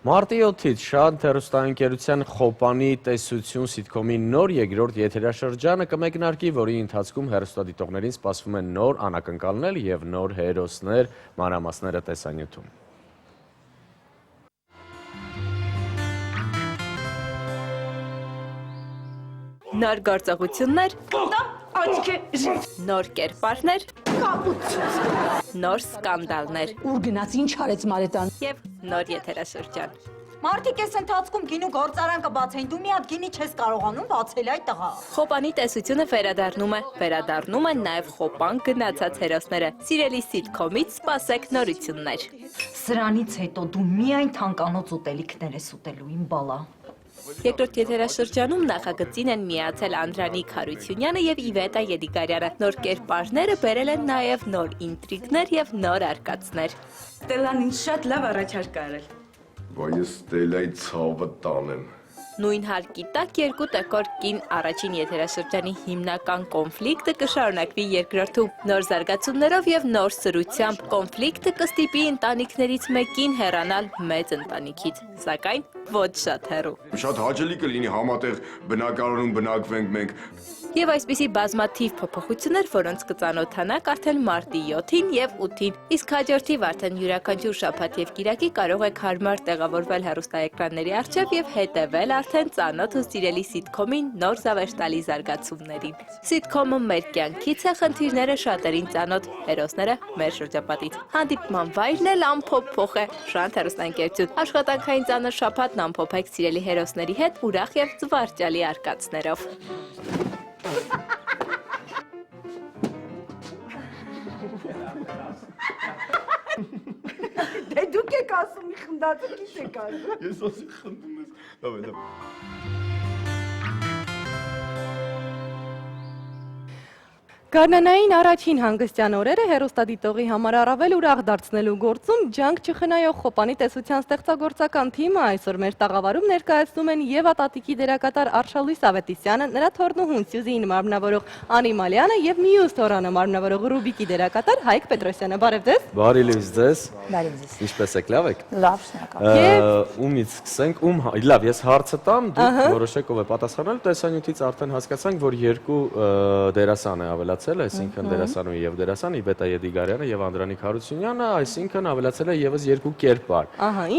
Մարտի 7-ից շատ հեռուստաընկերության Խոպանի տեսություն սիթքոմի նոր երկրորդ եթերաշրջանը կմեկնարկի, որի ընթացքում հեռուստադիտողներին սպասվում է նոր անակնկալներ և նոր հերոսներ, մանրամասները տեսանյութում։ Նոր գործողություններ, նոր կերպարներ, նոր սկանդալներ Ուր գնաց, ինչ արեց Մարետան։ և նոր եթերաշրջան։ Մարդիկ այս ընթացքում գինու գործարան կբացեն, դու մի հատ գինի չես կարողանում բացել այդ տղա։ Խոպանի տեսությունը վերադառնում են նաև Խոպան գնացած հերոսները։ Սիրելի սիթքոմից սպասեք նորություններ։ Սրանից հետո դու միայն թանկանոց ուտելիքներ ես ուտելու, իմ բալա։ Երկրորդ եթերաշրջանում նախագծին են միացել Անդրանիկ Հարությունյանը և Իվետա Եդիգարյանը։ Նոր կերպարները բերել են նաև նոր ինտրիգներ և նոր արկածներ։ Ստելան ինձ շատ լավ առաջարկ արել։ Բա ես Ստելայի ցավը տանեմ։ Նույն հարկի տակ երկու տեկոր կին առաջին եթերաշրջանի հիմնական կոնֆլիկտը կշարունակվի երկրորդում։ Նոր զարգացումներով և նոր սրությամբ կոնֆլիկտը կստիպի ընտանիքներից մեկին հեռանալ մեծ ընտանիքից, սակայն ոչ շատ հեռու։ Շատ հաճելի կլինի համատեղ բնակարանում բնակվենք մենք։ Եվ այսպիսի բազմաթիվ փոփոխություններ, որոնց կծանոթանաք արդեն մարտի 7-ին և 8-ին, իսկ հաջորդիվ արդեն յուրաքանչյուր շաբաթ և կիրակի կարող եք հարմար տեղավորվել հեռուստաէկրանների առջև և հետևել արդեն ծանոթ ու սիրելի սիթքոմին նոր զավեշտալի զարգացումներին։ Սիթքոմը մեր կյանքից է, խնդիրները շատերին ծանոթ, հերոսները մեր շրջապատից։ Հանդիպման վայրն էլ ամփոփող է, Շանթ հեռուստաընկերություն։ Աշխատանքային ծանր շաբաթն ամփոփեք սիրելի հերոսների հետ ուրախ և զվարճալի արկածներով։ Դե դուք եք ասում, մի խնդացը քիչ եք ասում։ Ես ասի խնդում ես։ Լավ։ Գարնանային առաջին հանգստյան օրերը հեռուստադիտողի համար առավել ուրախ դարձնելու գործում ջանք չխնայող Խոպանի տեսության ստեղծագործական թիմը այսօր մեր տաղավարում ներկայացնում են Եվա Տատիկի դերակատար Արշալույս Ավետիսյանը, նրա թորնուհուն Սյուզին մարմնավորող Անի Մալյանը և մյուս թորանը մարմնավորող Ռուբիկի դերակատար Հայկ Պետրոսյանը։ Բարև ձեզ։ Բարի լույս ձեզ։ Բարև ձեզ։ Ինչպես եք, լավ եք։ Լավ, շնորհակալ։ Ումից սկսենք, լավ, ես հարցը տամ, դուք որոշեք ով է պատասխանել, տեսանյութից արդեն հասկացանք, որ երկու դերասան է ավելացել, այսինքն դերասանուհի եւ դերասան Իվետա Եդիգարյանը եւ Անդրանիկ Հարությունյանը, այսինքն ավելացել է եւս երկու կերպար։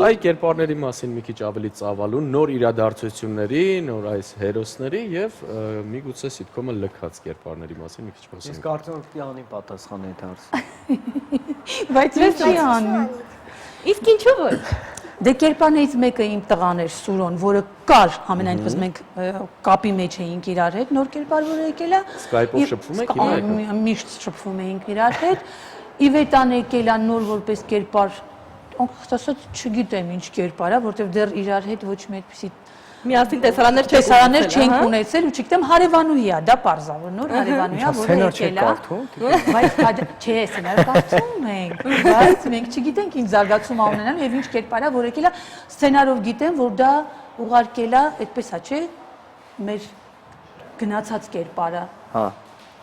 Այդ կերպարների մասին մի քիչ ավելի ծավալուն, նոր իրադարձությունների, նոր այս հերոսների եւ միգուցե սիթքոմը լքած կերպարների մասին մի քիչ խոսենք։ Ես կարծում եմ պիտի անի պատասխան այդ հարցը։ Բայց ես չի անում։ Իսկ ինչու՞ որ։ Դե կերպարներից մեկը իմ տղան էր Սուրոն, որը կար, ամենայնպես մենք կապի մեջ էինք իրար հետ, նոր կերպար, որը եկել է։ Skype-ով շփվում եք հիմա եք։ Միշտ շփվում էինք իրար հետ։ Իվետան եկել է նոր որպես կերպար, ասած չգիտեմ ինչ կերպար է, որտեղ դեռ իրար հետ ոչ մի այդպիսի Միասին տեսարաններ չենք ունեցել ու չգիտեմ հարևանուհի է, դա պարզավոր նոր հարևանուհի է, որը եկել է։ Բայց չէ, սենարը կարդում ենք, բայց մենք չգիտենք ինչ զարգացում ունենան եւ ինչ կերպար է, որ եկել է, սենարով գիտեմ, որ դա ուղարկել է, այդպես է, չէ, մեր գնացած կերպարը։ Հա,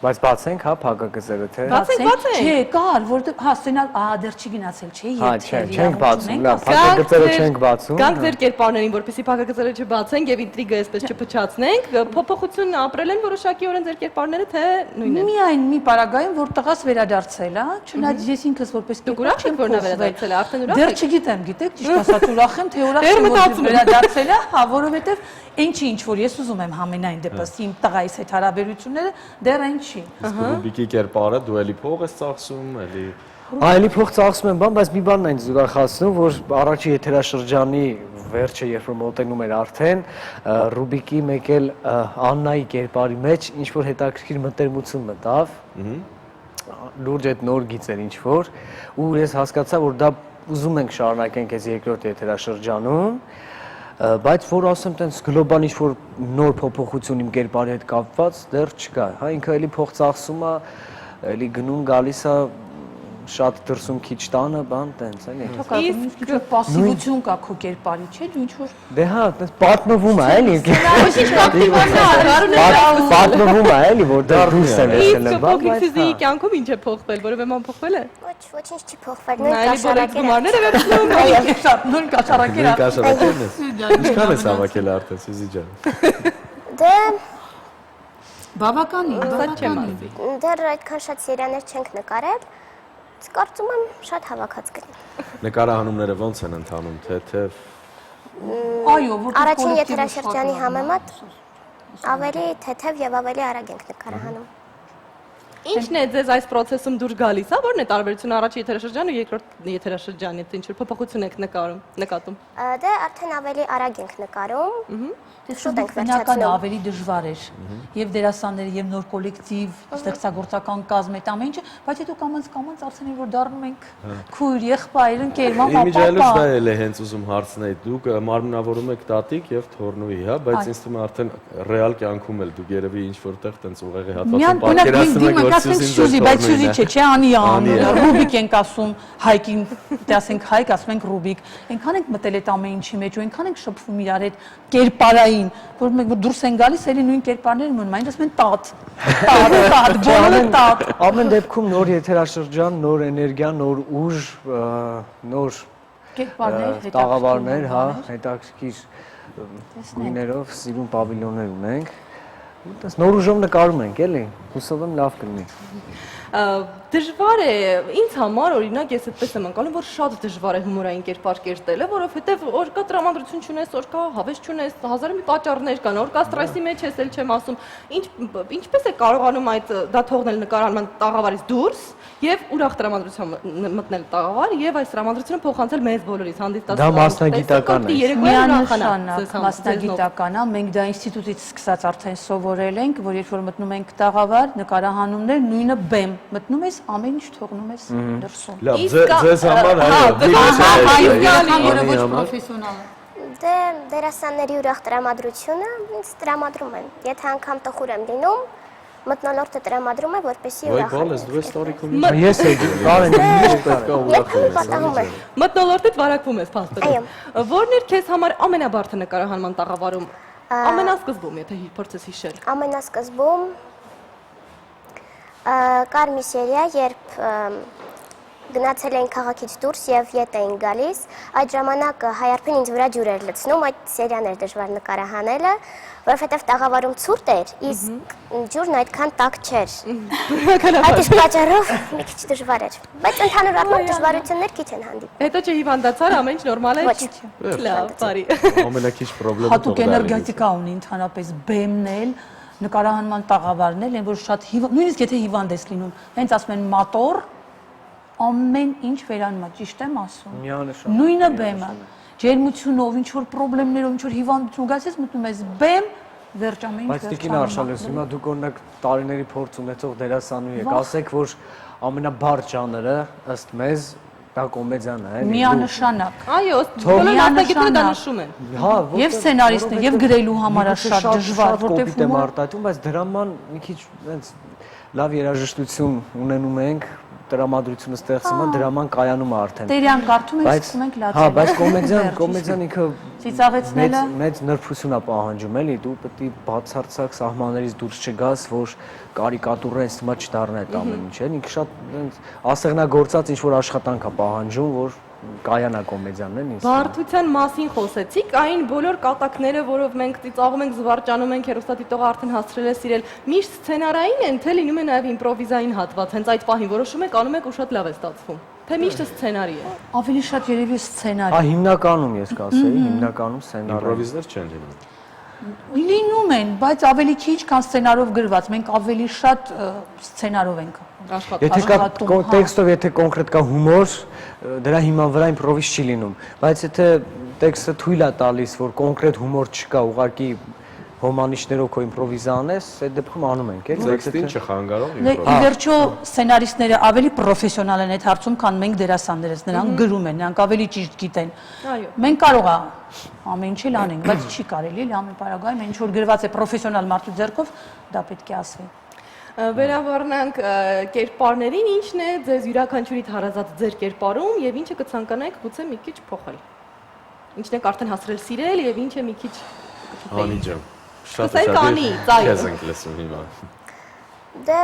բայց բացենք, հա, փակագծերը, թե։ Բացենք։ Չէ, կար, որտեղ հա սենար, դեռ չի գնացել, չէ, Հա, չենք բացում, լավ, փակագծերը չենք բացում։ Գանք ձեր կերպարներին, որպեսզի փակագծերը չբացենք եւ ինտրիգը այսպես չփչացնենք, փոփոխություն ապրել են որոշակի օրեն ձեր կերպարները, թե նույնն են։ Միայն մի պարագայում, որ տղաս վերադարձել է, չնայած ես ինքս որպես ուրախ եք, որ նա վերադարձել է, արդեն ուրախ եք։ Դեռ չգիտեմ, գիտեք, ճիշտ ասած ուրախ եմ, թե ուրախ եմ, որ վերադարձել է, հա, որովհետեւ ինչի ինչ որ ես ուզում եմ համենայն դեպս իմ տղայիս հետ հարաբերությունները դեռ այն չի։ Ռուբիկի կերպարը դու էլի փող ես ծախսում, էլի Այլի փող ծախսում եմ բան, բայց մի բանն այն զուրախացնում, որ առաջի եթերաշրջանի վերջը երբ որ մոտենում էր արդեն, Ռուբիկի մեկ էլ Աննայի կերպարի մեջ ինչ որ հետաքրքիր մտերմություն մտավ, լուրջ այդ նոր գիծ էր ինչ որ, ու ես հասկացա, որ դա ուզում ենք շարունակենք այս երկրորդ եթերաշրջանում, բայց որ ասեմ տենց գլոբալ ինչ-որ նոր փոփոխություն իմ կերպարի հետ կապված դեռ չկա, հա ինքը էլի փող ծախսում է, էլի գնում գալիս է շատ դրսում քիչ տանը, բան տենց էլի։ Իսկ պասիվություն կա քո կերպարի, չէ՞, դու ինչ որ Դե հա, տես պատմվում է էլի։ Ոչ Պատմվում է էլի, որ դա դուրս է Իսկ եկել, փոքրիկ Սյուզիի կյանքում ինչ է փոխվել, որովե ման փոխվել է։ Ոչինչ չի փոխվել, Նայելի նույն բոլոր գումարները վերցնում։ շատ նույն կաշառակեր է։ Կաշառակերն ես։ Ինչքան ես հավաքել արդեն Սյուզի ջան։ Դե Բավականին։ դեռ այդքան շատ սերիաներ չենք նկարել, կարծում եմ շատ հավաքած կլինի։ Նկարահանումները ո՞նց են ընթանում, թեթև։ Այո, որտեղ Առաջին եթերաշրջանի համեմատ ավելի թեթև եւ ավելի արագ ենք նկարահանում։ Ինչն է ձեզ այս process-ում դուր գալիս, հա, որն է տարբերությունը առաջի եթերաշրջան ու երկրորդ եթերաշրջանի, թե ինչ որ փոփոխություն եք նկատում։ Դե արդեն ավելի արագ ենք նկարում։ Շուտ ենք վերջացնում։ Ավելի դժվար էր։ Եվ դերասանները, եւ նոր կոլեկտիվ, ստեղծագործական կազմ այդ ամեն ինչը, բայց հետո կամած արդեն որ դառնում ենք քույր, եղբայր, ընկեր, մամա, Իմիջիայլոց պապա։ դա էլ է հենց ուզում հարցնել, դուք մարմնավորում եք տատիկ եւ թորնուի, հա, բայց ինձ թվում է արդեն ռեալ կյանքում էլ դուք երևի ինչ որտեղ տենց ուղեղի հատվածում պատկերացնում եք, որ Սյուզին բայց Սյուզի չէ, անի անը, Ռուբիկ ենք ասում, Հայկին, դե ասենք Հայկ, ասում ենք Ռուբիկ։ Այնքան ենք մտել այդ ամեն ինչի մեջ ու այնքան ենք շփվում իրար հետ կերպարային, որ մենք դուրս են գալիս, էլի նույն կերպարները մնում, այնպես մենք տատ, բոլորը տատ։ Ամեն դեպքում նոր եթերաշրջան, նոր էներգիա, նոր ուժ, նոր Կերպարներ, տաղավարներ, հա, հետաքրքիր գույներով սիրուն պավիլյոններ ունենք։ Դες նոր ուժով նկարում ենք, էլի, հուսով եմ լավ կլինի։ Դժվար է ինձ համար օրինակ ես այդպես եմ անցնում որ շատ դժվար է հումորային կերպար կերտելը, որովհետև որ կա տրամադրություն չունես, որ կա հավես չունես, հազար մի պատճառներ կան, որ կա ստրեսի մեջ ես էլ չեմ ասում, ինչպես է կարողանում այդ դա թողնել նկարահանման տաղավարից դուրս եւ ուրախ տրամադրությամբ մտնել տաղավար եւ այս տրամադրությունը փոխանցել մեզ բոլորիս հանդիսատեսին։ Դա մասնագիտական է։ Միանշանակ մասնագիտական է, մենք դա ինստիտուտից սկսած արդեն սովորել ենք, որ երբ որ մտնում ենք տաղավար, նկարահանումներ, նույնը բեմ, մտնում ես ամեն ինչ թողնում ես դրսում։ Լավ, ձեզ համար ոչ պրոֆեսիոնալ է։ Դե դերասանների ուրախ տրամադրությունը ինձ տրամադրում են։ Եթե անգամ տխուր եմ լինում, մթնոլորտը տրամադրում է, որպեսզի Ոյ ուրախ բալես, դու ես տարիքում Ես էլ կարեն պետք է ուրախ պատահում է։ Մթնոլորտից վարակվում ես փաստորեն։ Այո։ Որն էր քեզ համար ամենաբարդը նկարահանման տաղավարում։ Ամենասկզբում, եթե փորձես հիշել։ Ամենասկզբում կար մի սերիա, երբ գնացել էին քաղաքից դուրս եւ ետ էին գալիս, այդ ժամանակ Հայարփին ինձ վրա ջուր էր լցնում, այդ սերիան էր դժվար նկարահանելը, որովհետեւ տաղավարում ցուրտ էր, իսկ ջուրն այդքան տաք չէր։ Այդ իսկ պատճառով մի քիչ դժվար էր, բայց ընդհանուր առմամբ դժվարություններ քիչ են հանդիպում։ Հետո չհիվանդացար, ամեն ինչ նորմալ է։ Ոչ։ Լավ, բարի։ ամենակիչ խնդրը Հատուկ էներգետիկա ունի ընդհանրապես բեմն էլ, նկարահանման տաղավարներ են, որ շատ նույնիսկ եթե հիվանդ ես լինում, հենց ասում են մատոր, ամեն ինչ վերանում է, ճիշտ եմ ասում։ Միանշանակ։ Նույնը բեմը, ջերմությունով, ինչ որ խնդիրներով, ինչ որ հիվանդություն գալիս ես մտնում ես բեմ, վերջ ամեն ինչ։ Բայց Տիկին Արշալես, հիմա դուք օրինակ տարիների փորձ ունեցող դերասանուհի եք, ասեք, որ ամենաբարդ ժանրը ըստ մեզ դա կոմեդիան է, էլի։ Միանշանակ։ Այո, բոլոր մասնագետները դա նշում են։ Հա, Եվ սցենարիստը, եւ գրելու համար է շատ դժվար, որտեղ որտեղ եմ արտահայտում, բայց դրաման մի քիչ այնց լավ երաժշտություն ունենում ենք, տրամադրությունը ստեղծում է, դրաման կայանում է արդեն։ Տերյան կարդում ենք, սկսում ենք լացել։ Հա, բայց կոմեդիան ինքը ծիծաղեցնելը մեծ նրբություն է պահանջում, էլի, դու պետք է բացարձակ սահմաններից դուրս չգաս, որ կարիկատուրա ինձ թվում է չդառնա այդ ամեն ինչը, ինքը շատ այնց ասեղնագործած ինչ որ աշխատանք է պահանջում, որ կայանա կոմեդիան են ինձ։ Բարդության մասին խոսեցիք, այն բոլոր կատակները, որով մենք ծիծաղում ենք, զվարճանում ենք, հերոստատիտողը արդեն հասցրել է սիրել, միշտ սցենարային են, թե լինում է նաև իմպրովիզային հատված, հենց այդ պահին որոշում եք, անում եք ու շատ լավ է ստացվում։ Թե միշտը սցենարի է։ ավելի շատ երևի սցենարի։ Հա, հիմնականում ես կասեի, հիմնականում սցենարը։ իմպրովիզներ չեն լինում։ Լինում են, բայց ավելի քիչ, քան սցենարով գրված, մենք ավելի շատ սցենարով ենք Եթե կա տեքստով, եթե կոնկրետ կա հումոր, դրա հիման վրա իմպրովիզ չի լինում, բայց եթե տեքստը թույլ է տալիս, որ կոնկրետ հումոր չկա, ուղղակի հոմանիշներով քո իմպրովիզը անես, այդ դեպքում անում ենք, էլի։ Տեքստին չխանգարող Ի վերջո սցենարիստները ավելի պրոֆեսիոնալ են այդ հարցում, քան մենք դերասաններս, նրանք գրում են, նրանք ավելի ճիշտ գիտեն։ Մենք կարող է ամեն ինչ էլ անենք, բայց չի կարելի ամեն պարագայում, ինչ որ գրված է պրոֆեսիոնալ մարդու ձեռքով, դա պետք է ասվի։ Վերաբառնանք կերպարներին, ինչն է ձեզ յուրաքանչյուրիդ հարազատ ձեր կերպարում եւ ինչը կցանկանայիք գուցե մի քիչ փոխել։ Ինչն եք արդեն հասրել սիրել եւ ինչը մի քիչ Անի ջան, շատ Սկսենք Անի, ծայր։ քեզ ենք լսում հիմա։ Դե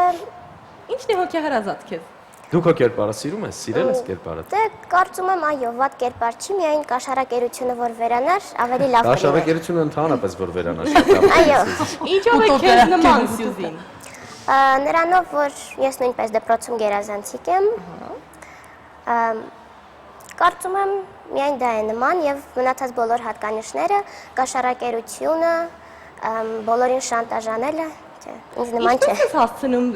Ինչն է հոգեհարազատ քեզ։ Դու քո կերպարը սիրում ես, սիրել ես կերպարը։ դե կարծում եմ այո, վատ կերպար չի, միայն կաշառակերությունը որ վերանար, ավելի լավ կլիներ։ Աշակերտությունը ընդհանրապես որ վերանա շատ լավ։ Այո։ Ինչով է քեզ նման Սյուզին։ Նրանով, որ ես նույնպես դպրոցում գերազանցիկ եմ, կարծում եմ միայն դա է նման եւ մնացած բոլոր հատկանիշները, կաշառակերությունը, բոլորին շանտաժ անելը, ինձ նման չէ։ Ինչպես ես հասցնում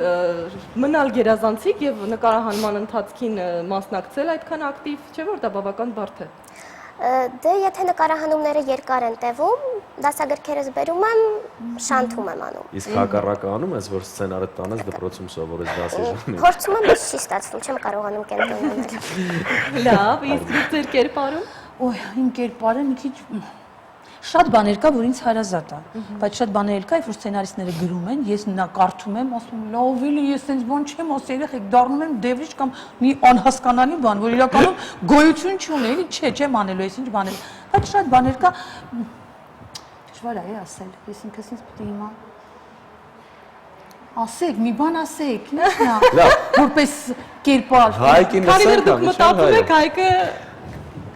մնալ գերազանցիկ եւ նկարահանման ընթացքին մասնակցել այդքան ակտիվ, չէ՞ որ դա բավական բարդ է։ Դե եթե նկարահանումները երկար են տևում, դասագրքերս բերում եմ, շանթում եմ անում։ Իսկ հակառակը անում ես, որ սցենարը տանես դպրոցում սովորես դասի ժամին։ Փորձում եմ, բայց չի ստացվում, չեմ կարողանում կենտրոնանալ։ Լավ, իսկ ձեր կերպարում։ Ոյ, իմ կերպարը մի քիչ շատ բաներ կա, որ ինձ հարազատ է, բայց շատ բաներ կա, որ սցենարիստները գրում են, ես նա կարդում եմ, ասում եմ, լավ էլի, ես այնպես բան չեմ ասել, երեխեք դառնում են դևրիջ կամ մի անհասկանալի բան, որ իրականում գոյություն չունի, էլի չեմ անելու, ես ինչ բաներ, բայց շատ բաներ կա, դժվար է ասել, ես ինքս ինձ պիտի հիմա ասեք, մի բան ասեք, ինչն է, որպես կերպար։ Հայկին Քանի որ լսենք դուք մտածում եք Հայկը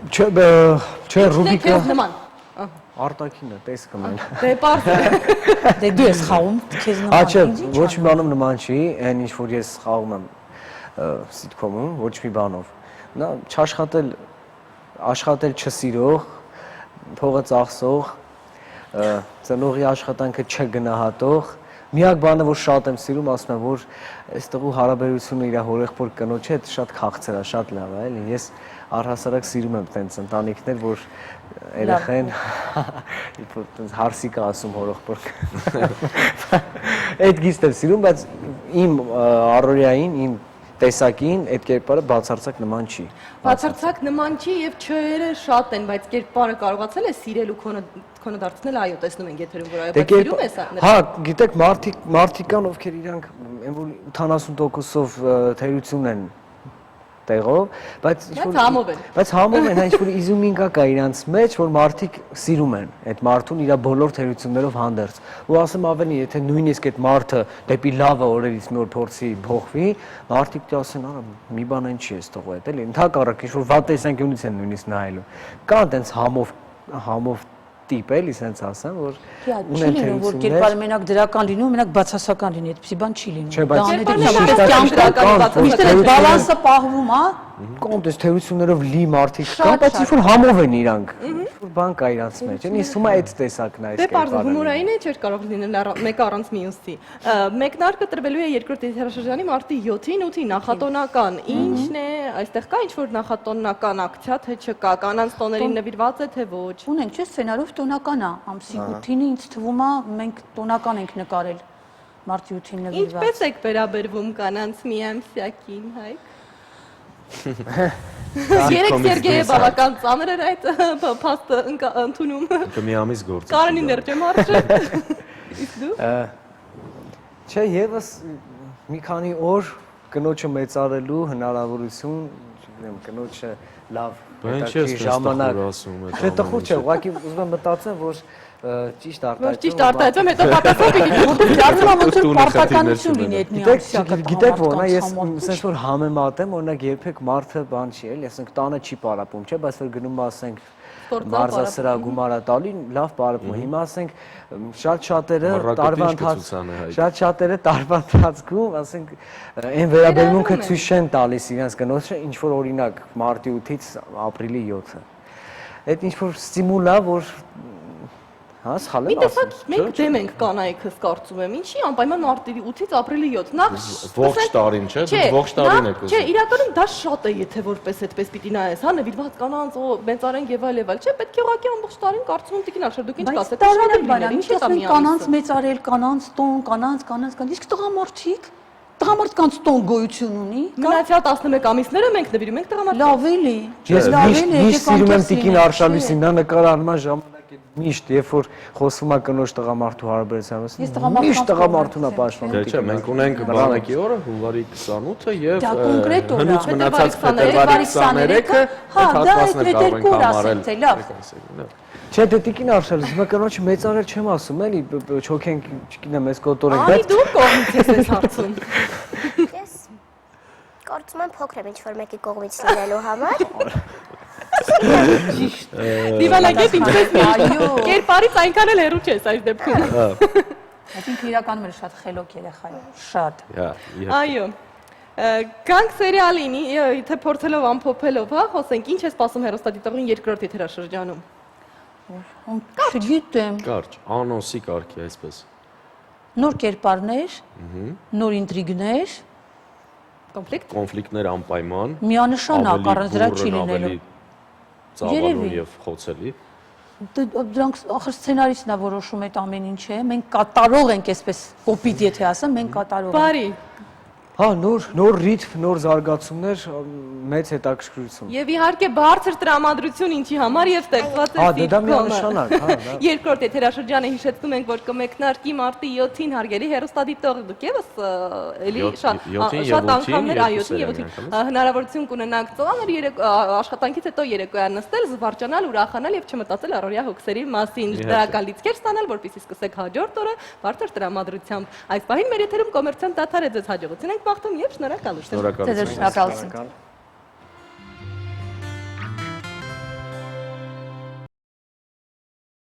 Չէ, Ռուբիկը քեզ նման։ արտաքինը, տեսքը մեն։ Դե պարզ է։ Դե դու ես խաղում, քեզ նման։ Աչե, ոչ մի բանում նման չի, այն ինչ որ ես խաղում եմ սիտկոմում, ոչ մի բանով։ Նա աշխատել չսիրող, փողը ծախսող, ծնողի աշխատանքը չգնահատող, միակ բանը որ շատ եմ սիրում, ասում եմ, որ այստեղու հարաբերությունը իր հորեղբոր կնոջ հետ շատ քաղցր է, շատ լավ է, էլի։ Ես առհասարակ սիրում եմ տենց ընտանիքներ, որ երեխեն հարսիկ է ասում հորեղբոր։ Այդ գիծ եմ սիրում, բայց իմ առօրյային, իմ տեսակին այդ կերպարը բացարձակ նման չի։ Բացարձակ նման չի եւ չերը շատ են, բայց կերպարը կարողացել է սիրել ու քոնը դարձնել, այո, տեսնում ենք եթերում, որ այո, բայց սիրում ես նա։ Հա, գիտեք, մարդիկ կան, ովքեր իրանք այն որ 80%-ով թերություն են տեղով, բայց համով են, ինչ որ իզումին կա իրանց մեջ, որ մարդիկ սիրում են այդ մարդուն իր բոլոր թերություններով հանդերձ։ Ու ասեմ ավելի, եթե նույնիսկ այդ մարդը դեպի լավը օրերից մի օր փորձի փոխվի, մարդիկ ասեն, արա, մի բան այն չի էս տողը այդ, էլի, ընդհակառակ ինչ որ վատ տեսանկյունից են նույնիսկ նայելու։ Կա այդպես համով տիպ էլի, սենց ասեմ, որ ունեն թերություններ։ Որ կերպարը մենակ դրական լինում, մենակ բացասական լինի, այդպեսի բան չի լինում։ Չէ, բայց բալանսը պահվում, հա։ Կոնտես թերություններով լի մարդիկ կան, բայց ինչ որ համով են իրանք։ Որ բան կա իրանց մեջ, ես ուսում եմ այդ տեսակն է այս կերպարը։ Դե պարզ հումորային է, չէր կարող լինել մեկ առանց մյուսի։ Մեկնարկը տրվելու է երկրորդ եթերաշրջանի մարտի 7-ին, 8-ին նախատոնական։ Ինչն է, այստեղ կա ինչ-որ նախատոնական ակցիա, թե չկա, կանանց տոներին նվիրված է, թե ոչ։ Ունենք, չէ՞, սցենարով տոնական է, ամսի 8-ին ինձ թվում է մենք տոնական ենք նկարել մարտի 8-ին նվիրված։ Ինչպես եք վերաբերվում կանանց միամսյակին, Հայկ։ Երեք Սերգեյը բավական ծանր էր այդ փաստը ընդունում։ Մի ամիս գործ։ Կարենի ներճեմ արժե։ Իսկ դու։ Չէ, եւս մի քանի օր կնոջը մեծարելու հնարավորություն, չգիտեմ, կնոջը լավ ժամանակ։ Չէ, տխուր չէ, ուղղակի ուզում եմ մտածեմ, որ ճիշտ արտահայտում, հետո պատասխան պիտի որտեղ դառնում է ոնց որ պարտականություն լինի այդ միամսյակը։ Գիտեք ո՞րն է, ես ասենք որ համեմատեմ, օրինակ երբեք մարդը բան չի, էլի, ասենք տանը չի պարապում, չէ, բայց որ գնում ասենք մարզասրահ գումարա տալի, լավ պարապում։ Հիմա ասենք շատ շատերը տարվա ընթացքում, ասենք այն վերաբերմունքը ցույց չեն տալիս իրենց կնոջը, ինչ որ օրինակ մարտի 8-ից ապրիլի 7-ը։ Այդ ինչ որ ստիմուլ է, որ հա, սխալ եմ ասում։ Մենք դեմ ենք կանայքս կարծում եմ, ինչի անպայման մարտի 8-ից ապրիլի 7։ Նախ ողջ տարին, չէ՞, դու ողջ տարին եք ուզում։ Չէ, իրականում դա շատ է, եթե որպես այդպես պիտի նայես, հա, նվիրված կանանց, մեծարենք եւ այլ, չէ՞, պետք է ուղղակի ամբողջ տարին կարծում տիկին Աշար, դուք ինչ կասեք, շատ է բան, ինչ է դա մի կանանց մեծարել, կանանց տոն, կանանց, իսկ տղամարդիկ տղամարդկանց տոն գոյություն ունի։ Մնացյալ 11 ամիսները մենք նվիրում ենք տղամարդկանց։ Լավ էլի։ Ես միշտ սիրում եմ տիկին Արշալույսին, նա նկարահանման ժամանակ Միշտ, երբ որ խոսվում է կնոջ տղամարդու հարաբերությունից, Ես տղամարդու միշտ տղամարդուն է Դե պաշտպանում։ չէ, մենք ունենք բանակի օրը հունվարի 28-ը եւ Դա կոնկրետ օր է, հնուց մնացած փետրվարի փետրվարի 23-ը հա, դա հատվածներ այդ կարող ենք երկու օր համարել։ ասենք, թե լավ։ Չէ, դե տիկին Արշալ, հիմա կնոջը մեծարել չեմ ասում, էլի չոքենք, չգիտեմ, այս կոտորենք, Անի դու կողմից ես այս հարցում։ Ես կարծում եմ փոքր եմ ինչ-որ մեկի կողմից լինելու համար։ Դիվանագետ ինչպես Այո։ կերպարից այնքան էլ հեռու չես այս դեպքում։ Այդ ինքը իրականում էլ շատ խելոք երեխա է, շատ։ Այո։ Գանք սերիալին, թե փորձելով ամփոփելով, հա, խոսենք, ինչ է սպասում հեռուստադիտողին երկրորդ եթերաշրջանում։ Չգիտեմ, Կարճ, անոնսի կարգի այսպես։ նոր կերպարներ, նոր ինտրիգներ, Կոնֆլիկտ։ Կոնֆլիկտներ անպայման, միանշանակ առանց դրա չի լինելու։ ծավալուն Երևի։ եւ խոցելի։ Դրանք ախր սցենարիստն է որոշում այդ ամեն ինչը, մենք կատարող ենք այսպես կոպիտ եթե ասեմ, մենք կատարող ենք։ Բարի։ հա, նոր ռիթմ, նոր զարգացումներ, մեծ հետաքրքրություն։ Եվ իհարկե բարձր տրամադրություն ինչի համար եւ ստեղծված է Հա, դե դա սիտկոմը։ միանշանակ, հա, դա։ Երկրորդ եթերաշրջանը հիշեցնում ենք, որ կմեկնարկի մարտի 7-ին հարգելի հեռուստադիտող դուք եւս էլի շատ անգամներ, այո, 7-ին եւ 8-ին հնարավորություն կունենաք ծանր աշխատանքից հետո երեկոյան նստել, զվարճանալ, ուրախանալ եւ չմտածել առօրյա հոգսերի մասին, դրական լիցքեր ստանալ, որպեսզի սկսեք հաջորդ օրը բարձր տրամադրությամբ։ Այս պահին մեր եթերում կոմերցիոն դադար է ձեզ հաջողություն ենք մաղթում եւ շնորհակալություն։ Շնորհակալություն։ Շնորհակալություն։